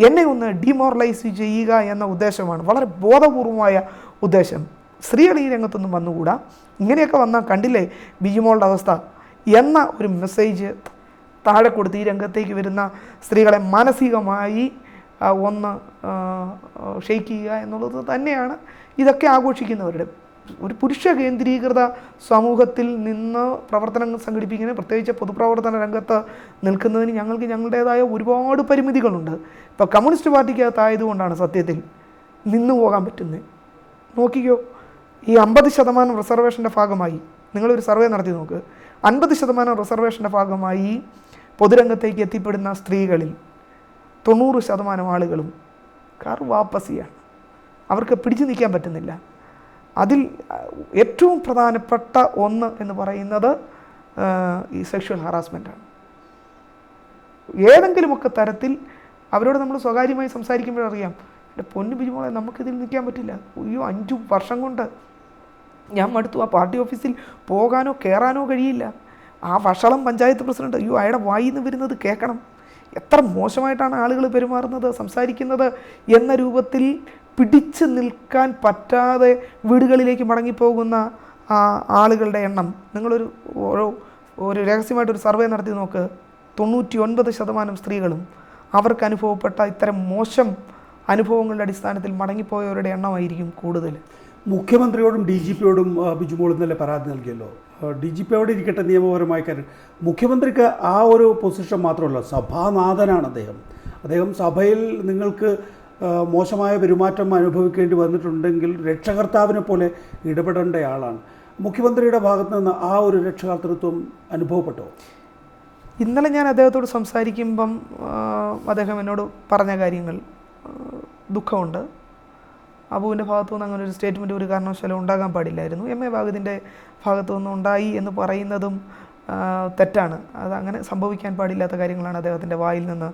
എന്നെ ഒന്ന് ഡിമോറലൈസ് ചെയ്യുക എന്ന ഉദ്ദേശമാണ്, വളരെ ബോധപൂർവമായ ഉദ്ദേശം. സ്ത്രീകൾ ഈ രംഗത്തൊന്നും വന്നുകൂടാ, ഇങ്ങനെയൊക്കെ വന്നാൽ കണ്ടില്ലേ ബിജുമോളുടെ അവസ്ഥ എന്ന ഒരു മെസ്സേജ് താഴെ കൊടുത്ത് ഈ രംഗത്തേക്ക് വരുന്ന സ്ത്രീകളെ മാനസികമായി ഒന്ന് ഷെയ്ക്ക് ചെയ്യുക എന്നുള്ളത് തന്നെയാണ് ഇതൊക്കെ ആഘോഷിക്കുന്നവരുടെ. ഒരു പുരുഷ കേന്ദ്രീകൃത സമൂഹത്തിൽ നിന്ന് പ്രവർത്തനങ്ങൾ സംഘടിപ്പിക്കുന്ന, പ്രത്യേകിച്ച് പൊതുപ്രവർത്തന രംഗത്ത് നിൽക്കുന്നതിന് ഞങ്ങൾക്ക് ഞങ്ങളുടേതായ ഒരുപാട് പരിമിതികളുണ്ട്. ഇപ്പോൾ കമ്മ്യൂണിസ്റ്റ് പാർട്ടിക്കകത്തായതുകൊണ്ടാണ് സത്യത്തിൽ നിന്നു പോകാൻ പറ്റുന്നത്. നോക്കിക്കോ, ഈ 50% റിസർവേഷൻ്റെ ഭാഗമായി നിങ്ങളൊരു സർവേ നടത്തി നോക്ക്. 50% റിസർവേഷൻ്റെ ഭാഗമായി പൊതുരംഗത്തേക്ക് എത്തിപ്പെടുന്ന സ്ത്രീകളിൽ 90% ആളുകളും കാർ വാപ്പസിയാണ്. അവർക്ക് പിടിച്ചു നിൽക്കാൻ പറ്റുന്നില്ല. അതിൽ ഏറ്റവും പ്രധാനപ്പെട്ട ഒന്ന് എന്ന് പറയുന്നത് ഈ സെക്ഷൽ ഹറാസ്മെൻറ്റാണ്. ഏതെങ്കിലുമൊക്കെ തരത്തിൽ അവരോട് നമ്മൾ സ്വകാര്യമായി സംസാരിക്കുമ്പോഴറിയാം, എൻ്റെ പൊന്നു ബിജുമോളെ നമുക്കിതിൽ നിൽക്കാൻ പറ്റില്ല, അയ്യോ 5 വർഷം കൊണ്ട് ഞാൻ മടുത്തു, ആ പാർട്ടി ഓഫീസിൽ പോകാനോ കയറാനോ കഴിയില്ല, ആ വഷളം പഞ്ചായത്ത് പ്രസിഡന്റ്, അയ്യോ അയാളുടെ വായിൽ നിന്ന് വരുന്നത് കേൾക്കണം, എത്ര മോശമായിട്ടാണ് ആളുകൾ പെരുമാറുന്നത് സംസാരിക്കുന്നത് എന്ന രൂപത്തിൽ പിടിച്ചു നിൽക്കാൻ പറ്റാതെ വീടുകളിലേക്ക് മടങ്ങിപ്പോകുന്ന ആളുകളുടെ എണ്ണം ഒരു രഹസ്യമായിട്ടൊരു സർവേ നടത്തി നോക്ക്. 99% സ്ത്രീകളും അവർക്ക് അനുഭവപ്പെട്ട ഇത്തരം മോശം അനുഭവങ്ങളുടെ അടിസ്ഥാനത്തിൽ മടങ്ങിപ്പോയവരുടെ എണ്ണമായിരിക്കും കൂടുതൽ. മുഖ്യമന്ത്രിയോടും DGPയോടും ബിജുമോൾ ഇന്നലെ പരാതി നൽകിയല്ലോ. DGP അവിടെ ഇരിക്കട്ടെ നിയമപരമായ കാര്യം, മുഖ്യമന്ത്രിക്ക് ആ ഒരു പൊസിഷൻ മാത്രമല്ല, സഭാനാഥനാണ് അദ്ദേഹം സഭയിൽ നിങ്ങൾക്ക് മോശമായ പെരുമാറ്റം അനുഭവിക്കേണ്ടി വന്നിട്ടുണ്ടെങ്കിൽ രക്ഷകർത്താവിനെ പോലെ ഇടപെടേണ്ട ആളാണ്. മുഖ്യമന്ത്രിയുടെ ഭാഗത്ത് നിന്ന് ആ ഒരു രക്ഷകർത്തൃത്വം അനുഭവപ്പെട്ടോ? ഇന്നലെ ഞാൻ അദ്ദേഹത്തോട് സംസാരിക്കുമ്പം അദ്ദേഹം എന്നോട് പറഞ്ഞ കാര്യങ്ങൾ ദുഃഖമുണ്ട്. അബുവിൻ്റെ ഭാഗത്തു നിന്ന് അങ്ങനെ ഒരു സ്റ്റേറ്റ്മെൻറ്റ് ഒരു കാരണവശാലും ഉണ്ടാകാൻ പാടില്ലായിരുന്നു. MA വാഹിദിൻ്റെ ഭാഗത്തു നിന്ന് ഉണ്ടായി എന്ന് പറയുന്നതും തെറ്റാണ്. അത് അങ്ങനെ സംഭവിക്കാൻ പാടില്ലാത്ത കാര്യങ്ങളാണ് അദ്ദേഹത്തിൻ്റെ വായിൽ നിന്ന്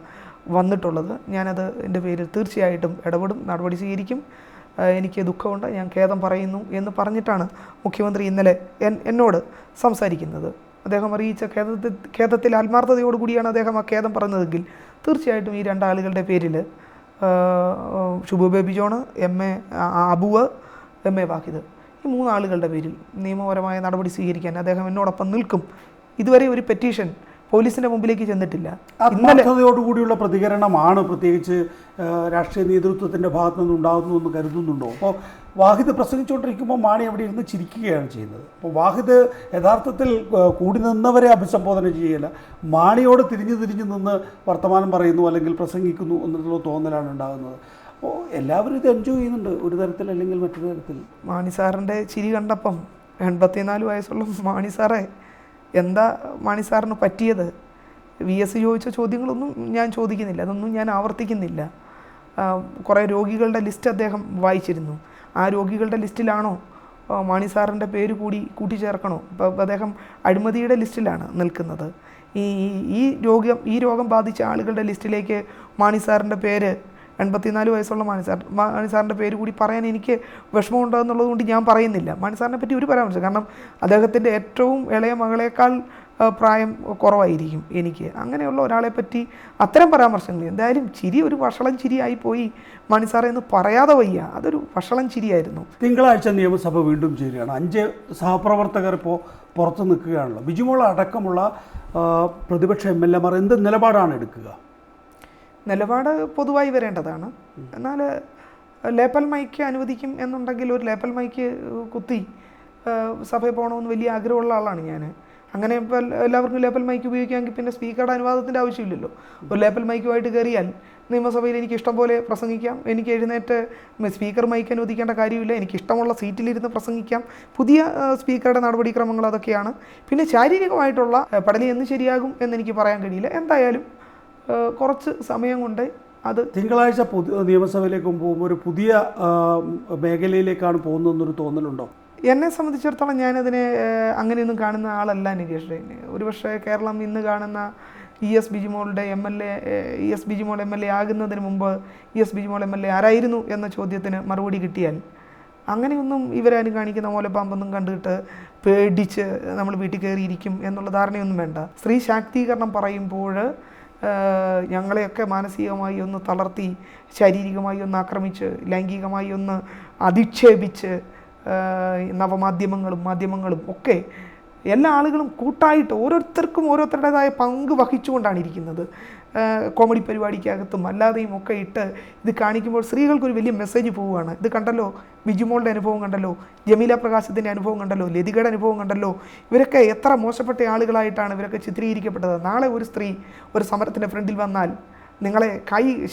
വന്നിട്ടുള്ളത്. ഞാനത് എൻ്റെ പേരിൽ തീർച്ചയായിട്ടും ഇടപെടും, നടപടി സ്വീകരിക്കും. എനിക്ക് ദുഃഖമുണ്ട്, ഞാൻ ഖേദം പറയുന്നു എന്ന് പറഞ്ഞിട്ടാണ് മുഖ്യമന്ത്രി ഇന്നലെ എന്നോട് സംസാരിക്കുന്നത്. അദ്ദേഹം അറിയിച്ച ഖേദത്തിൽ ആത്മാർത്ഥതയോടുകൂടിയാണ് അദ്ദേഹം ആ ഖേദം പറഞ്ഞതെങ്കിൽ തീർച്ചയായിട്ടും ഈ 2 ആളുകളുടെ പേരിൽ ഷുബു ബേബി ജോൺ, അബുവ്, MA വാഹിദ്, ഈ 3 ആളുകളുടെ പേരിൽ നിയമപരമായ നടപടി സ്വീകരിക്കാൻ അദ്ദേഹം എന്നോടൊപ്പം നിൽക്കും. ഇതുവരെ ഒരു പെറ്റീഷൻ പോലീസിൻ്റെ മുമ്പിലേക്ക് ചെന്നിട്ടില്ല. ആത്മാർത്ഥതയോടുകൂടിയുള്ള പ്രതികരണമാണ് പ്രത്യേകിച്ച് രാഷ്ട്രീയ നേതൃത്വത്തിൻ്റെ ഭാഗത്തു നിന്ന് ഉണ്ടാകുന്നു എന്ന് കരുതുന്നുണ്ടോ? അപ്പോൾ വാഹിദ് പ്രസംഗിച്ചുകൊണ്ടിരിക്കുമ്പോൾ മാണി അവിടെ ഇരുന്ന് ചിരിക്കുകയാണ് ചെയ്യുന്നത്. അപ്പോൾ വാഹിദ് യഥാർത്ഥത്തിൽ കൂടി നിന്നവരെ അഭിസംബോധന ചെയ്യല, മാണിയോട് തിരിഞ്ഞു നിന്ന് വർത്തമാനം പറയുന്നു അല്ലെങ്കിൽ പ്രസംഗിക്കുന്നു എന്നുള്ള തോന്നലാണ് ഉണ്ടാകുന്നത്. അപ്പോൾ എല്ലാവരും ഇത് എൻജോയ് ചെയ്യുന്നുണ്ട് ഒരു തരത്തിൽ അല്ലെങ്കിൽ മറ്റൊരു തരത്തിൽ. മാണി സാറിൻ്റെ ചിരി കണ്ടപ്പം 84 വയസ്സുള്ള മാണി സാറേ, എന്താ മാണി സാറിന് പറ്റിയത്? VS ചോദിച്ച ചോദ്യങ്ങളൊന്നും ഞാൻ ചോദിക്കുന്നില്ല, അതൊന്നും ഞാൻ ആവർത്തിക്കുന്നില്ല. കുറേ രോഗികളുടെ ലിസ്റ്റ് അദ്ദേഹം വായിച്ചിരുന്നു. ആ രോഗികളുടെ ലിസ്റ്റിലാണോ മാണി സാറിൻ്റെ പേര് കൂട്ടിച്ചേർക്കണോ? ഇപ്പോൾ അദ്ദേഹം അഴിമതിയുടെ ലിസ്റ്റിലാണ് നിൽക്കുന്നത്. ഈ രോഗം ബാധിച്ച ആളുകളുടെ ലിസ്റ്റിലേക്ക് മാണി സാറിൻ്റെ പേര്, 84 വയസ്സുള്ള മാണി സാറിൻ്റെ പേര് കൂടി പറയാൻ എനിക്ക് വിഷമമുണ്ടോ എന്നുള്ളത് കൊണ്ട് ഞാൻ പറയുന്നില്ല. മാണി സാറിനെ പറ്റി ഒരു പരാമർശം, കാരണം അദ്ദേഹത്തിൻ്റെ ഏറ്റവും ഇളയ മകളേക്കാൾ പ്രായം കുറവായിരിക്കും എനിക്ക്. അങ്ങനെയുള്ള ഒരാളെ പറ്റി അത്തരം പരാമർശങ്ങൾ, എന്തായാലും ചിരി ഒരു വഷളം ചിരിയായി പോയി മാണി സാറേ എന്ന് പറയാതെ വയ്യ, അതൊരു വഷളം ചിരിയായിരുന്നു. തിങ്കളാഴ്ച നിയമസഭ വീണ്ടും ചേരുകയാണ്. 5 സഹപ്രവർത്തകർ ഇപ്പോൾ പുറത്ത് നിൽക്കുകയാണല്ലോ. ബിജുമോൾ അടക്കമുള്ള പ്രതിപക്ഷ MLA മാർ എന്ത് നിലപാടാണ് എടുക്കുക? നിലപാട് പൊതുവായി വരേണ്ടതാണ്. എന്നാൽ ലേപ്പൽ മൈക്ക് അനുവദിക്കും എന്നുണ്ടെങ്കിൽ ഒരു ലേപ്പൽ മൈക്ക് കുത്തി സഭയിൽ പോകണമെന്ന് വലിയ ആഗ്രഹമുള്ള ആളാണ് ഞാൻ. അങ്ങനെ ഇപ്പോൾ എല്ലാവർക്കും ലേപ്പൽ മൈക്ക് ഉപയോഗിക്കാമെങ്കിൽ പിന്നെ സ്പീക്കറുടെ അനുവാദത്തിൻ്റെ ആവശ്യമില്ലല്ലോ. ഒരു ലേപ്പൽ മൈക്കുമായിട്ട് കയറിയാൽ നിയമസഭയിൽ എനിക്ക് ഇഷ്ടം പോലെ പ്രസംഗിക്കാം. എനിക്ക് എഴുന്നേറ്റ് സ്പീക്കർ മൈക്ക് അനുവദിക്കേണ്ട കാര്യമില്ല. എനിക്ക് ഇഷ്ടമുള്ള സീറ്റിലിരുന്ന് പ്രസംഗിക്കാം. പുതിയ സ്പീക്കറുടെ നടപടിക്രമങ്ങൾ അതൊക്കെയാണ്. പിന്നെ ശാരീരികമായിട്ടുള്ള പടലി എന്ന് ശരിയാകും എന്നെനിക്ക് പറയാൻ കഴിയില്ല. എന്തായാലും കുറച്ച് സമയം കൊണ്ട് അത് തിങ്കളാഴ്ച നിയമസഭയിലേക്ക് പോകുമ്പോൾ ഒരു പുതിയ മേഖലയിലേക്കാണ് പോകുന്നതെന്നൊരു തോന്നലുണ്ടോ? എന്നെ സംബന്ധിച്ചിടത്തോളം ഞാനതിനെ അങ്ങനെയൊന്നും കാണുന്ന ആളല്ല നികേഷ്. ഒരുപക്ഷെ കേരളം ഇന്ന് കാണുന്ന ES ബിജിമോളുടെ ES ബിജിമോൾ MLA ആകുന്നതിന് മുമ്പ് ES ബിജിമോൾ MLA ആരായിരുന്നു എന്ന ചോദ്യത്തിന് മറുപടി കിട്ടിയാൽ അങ്ങനെയൊന്നും ഇവരാരും കാണിക്കുന്ന മൂലപ്പാമ്പൊന്നും കണ്ടിട്ട് പേടിച്ച് നമ്മൾ വീട്ടിൽ കയറിയിരിക്കും എന്നുള്ള ധാരണയൊന്നും വേണ്ട. സ്ത്രീ ശാക്തീകരണം പറയുമ്പോൾ ഞങ്ങളെയൊക്കെ മാനസികമായി ഒന്ന് തളർത്തി, ശാരീരികമായി ഒന്ന് ആക്രമിച്ച്, ലൈംഗികമായി ഒന്ന് അധിക്ഷേപിച്ച് മാധ്യമങ്ങളും ഒക്കെ എല്ലാ ആളുകളും കൂട്ടായിട്ട് ഓരോരുത്തർക്കും ഓരോരുത്തരുടേതായ പങ്ക് വഹിച്ചുകൊണ്ടാണ് ഇരിക്കുന്നത്. കോമഡി പരിപാടിക്കകത്തും അല്ലാതെയും ഒക്കെ ഇട്ട് ഇത് കാണിക്കുമ്പോൾ സ്ത്രീകൾക്കൊരു വലിയ മെസ്സേജ് പോവുകയാണ്. ഇത് കണ്ടല്ലോ, ബിജുമോളുടെ അനുഭവം കണ്ടല്ലോ, ജമീല പ്രകാശത്തിൻ്റെ അനുഭവം കണ്ടല്ലോ, ലതികയുടെ അനുഭവം കണ്ടല്ലോ, ഇവരൊക്കെ എത്ര മോശപ്പെട്ട ആളുകളായിട്ടാണ് ഇവരൊക്കെ ചിത്രീകരിക്കപ്പെട്ടത്. നാളെ ഒരു സ്ത്രീ ഒരു സമരത്തിൻ്റെ ഫ്രണ്ടിൽ വന്നാൽ നിങ്ങളെ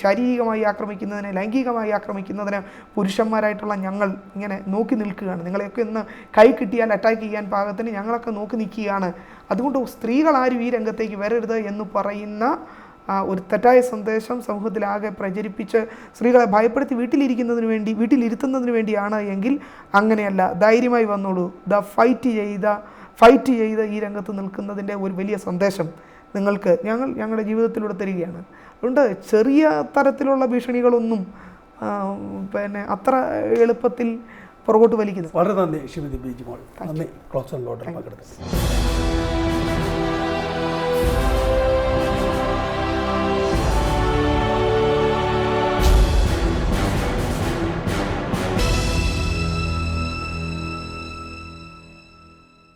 ശാരീരികമായി ആക്രമിക്കുന്നതിന്, ലൈംഗികമായി ആക്രമിക്കുന്നതിന് പുരുഷന്മാരായിട്ടുള്ള ഞങ്ങൾ ഇങ്ങനെ നോക്കി നിൽക്കുകയാണ്. നിങ്ങളെയൊക്കെ ഒന്ന് കൈ കിട്ടിയാൽ അറ്റാക്ക് ചെയ്യാൻ പാകത്തിന് ഞങ്ങളൊക്കെ നോക്കി നിൽക്കുകയാണ്. അതുകൊണ്ട് സ്ത്രീകളാരും ഈ രംഗത്തേക്ക് വരരുത് എന്ന് പറയുന്ന ഒരു തെറ്റായ സന്ദേശം സമൂഹത്തിലാകെ പ്രചരിപ്പിച്ച് സ്ത്രീകളെ ഭയപ്പെടുത്തി വീട്ടിലിരുത്തുന്നതിന് വേണ്ടിയാണ് എങ്കിൽ അങ്ങനെയല്ല. ധൈര്യമായി വന്നോളൂ. ഫൈറ്റ് ചെയ്ത് ഈ രംഗത്ത് നിൽക്കുന്നതിൻ്റെ ഒരു വലിയ സന്ദേശം നിങ്ങൾക്ക് ഞങ്ങളുടെ ജീവിതത്തിലൂടെ തരികയാണ്. അതുകൊണ്ട് ചെറിയ തരത്തിലുള്ള ഭീഷണികളൊന്നും അത്ര എളുപ്പത്തിൽ പുറകോട്ട് വലിക്കുന്നത്. വളരെ നന്ദി ശ്രീമതി ബിജിമോൾ. നന്ദി ക്ലോസ് ആൻഡ് ലോഡർ പങ്കെടുത്തത്.